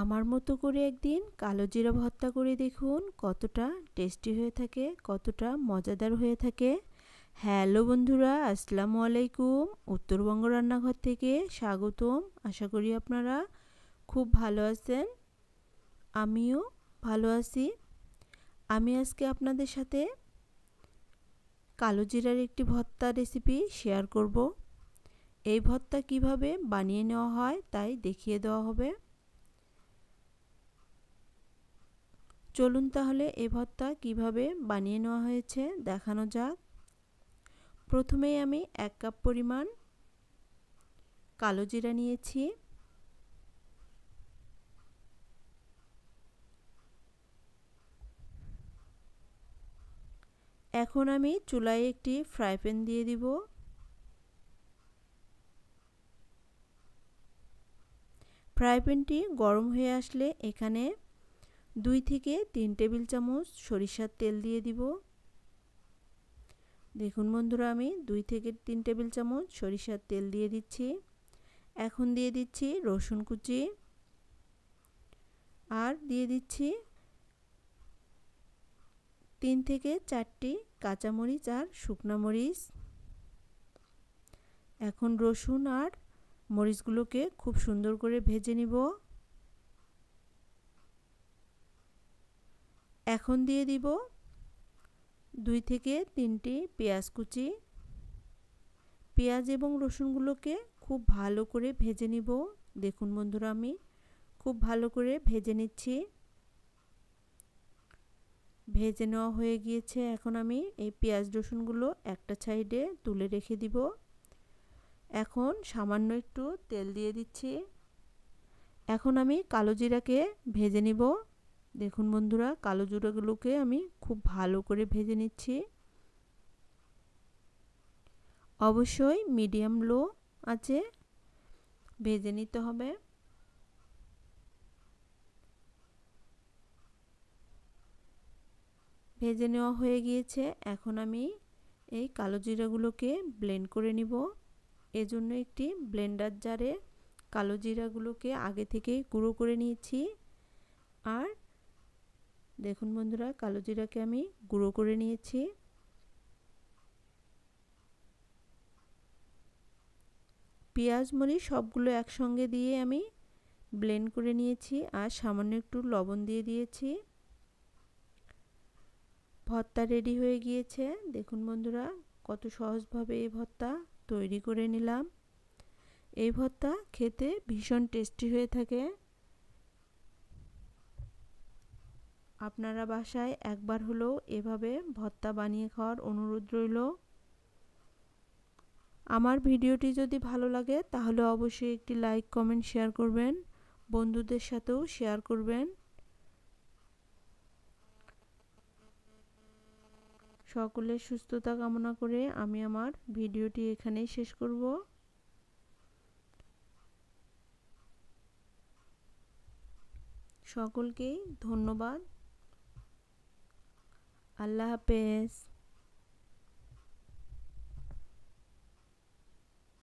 আমার মতো করে একদিন কালো জিরা ভর্তা করে দেখুন, কতটা টেস্টি হয়ে থাকে, কতটা মজাদার হয়ে থাকে। হ্যালো বন্ধুরা, আসসালামু আলাইকুম। উত্তরবঙ্গ রান্নাঘর থেকে স্বাগতম। আশা করি আপনারা খুব ভালো আছেন, আমিও ভালো আছি। আমি আজকে আপনাদের সাথে কালো জিরার একটি ভর্তা রেসিপি শেয়ার করব। এই ভর্তা কিভাবে বানিয়ে নেওয়া হয় তাই দেখিয়ে দেওয়া হবে। চলুন তাহলে এই ভর্তা কিভাবে বানিয়ে নেওয়া হয়েছে দেখানো যাক। প্রথমেই আমি 1 কাপ পরিমাণ কালো জিরা নিয়েছি। এখন আমি চুলায় একটি ফ্রাই প্যান দিয়ে দিব। ফ্রাই প্যানটি গরম হয়ে আসলে এখানে 2 থেকে 3 টেবিল চামচ সরিষার তেল দিয়ে দিব। দেখুন বন্ধুরা, আমি 2 থেকে 3 টেবিল চামচ সরিষার তেল দিয়ে দিচ্ছি। এখন দিয়ে দিচ্ছি রসুন কুচি, আর দিয়ে দিচ্ছি 3 থেকে 4টি কাঁচামরিচ আর শুকনা মরিচ। এখন রসুন আর মরিচগুলোকে খুব সুন্দর করে ভেজে নিব। এখন দিয়ে দিব 2 থেকে 3টি পেঁয়াজ কুচি। পেঁয়াজ এবং রসুনগুলোকে খুব ভালো করে ভেজে নিব। দেখুন বন্ধুরা, আমি খুব ভালো করে ভেজে নিচ্ছি। ভেজে নেওয়া হয়ে গিয়েছে। এখন আমি এই পেঁয়াজ রসুনগুলো একটা সাইডে তুলে রেখে দিব। এখন সামান্য একটু তেল দিয়ে দিচ্ছি। এখন আমি কালো জিরাকে ভেজে নিব। দেখুন বন্ধুরা, কালো জিরাগুলোকে আমি খুব ভালো করে ভেজে নিচ্ছি। অবশ্যই মিডিয়াম লো আঁচে ভেজে নিতে হবে। ভেজে নেওয়া হয়ে গিয়েছে। এখন আমি এই কালো জিরাগুলোকে ব্লেন্ড করে নিব। এজন্য একটি ব্লেন্ডার জারে কালো জিরাগুলোকে আগে থেকেই গুঁড়ো করে নিয়েছি। আর দেখুন বন্ধুরা, কালো জিরাকে আমি গুঁড়ো করে নিয়েছি। পেঁয়াজ মরিচ সবগুলো একসঙ্গে দিয়ে আমি ব্লেন্ড করে নিয়েছি, আর সামান্য একটু লবণ দিয়ে দিয়েছি। ভর্তা রেডি হয়ে গিয়েছে। দেখুন বন্ধুরা, কত সহজভাবে এই ভর্তা তৈরি করে নিলাম। এই ভর্তা খেতে ভীষণ টেস্টি হয়ে থাকে। আপনারা বাসায় একবার হলেও এভাবে ভর্তা বানিয়ে খাওয়ার অনুরোধ রইল। আমার ভিডিওটি যদি ভালো লাগে তাহলে অবশ্যই একটি লাইক, কমেন্ট, শেয়ার করবেন। বন্ধুদের সাথেও শেয়ার করবেন। সকলের সুস্থতা কামনা করে আমি আমার ভিডিওটি এখানেই শেষ করব। সকলকেই ধন্যবাদ। আল্লাহ হাফেজ।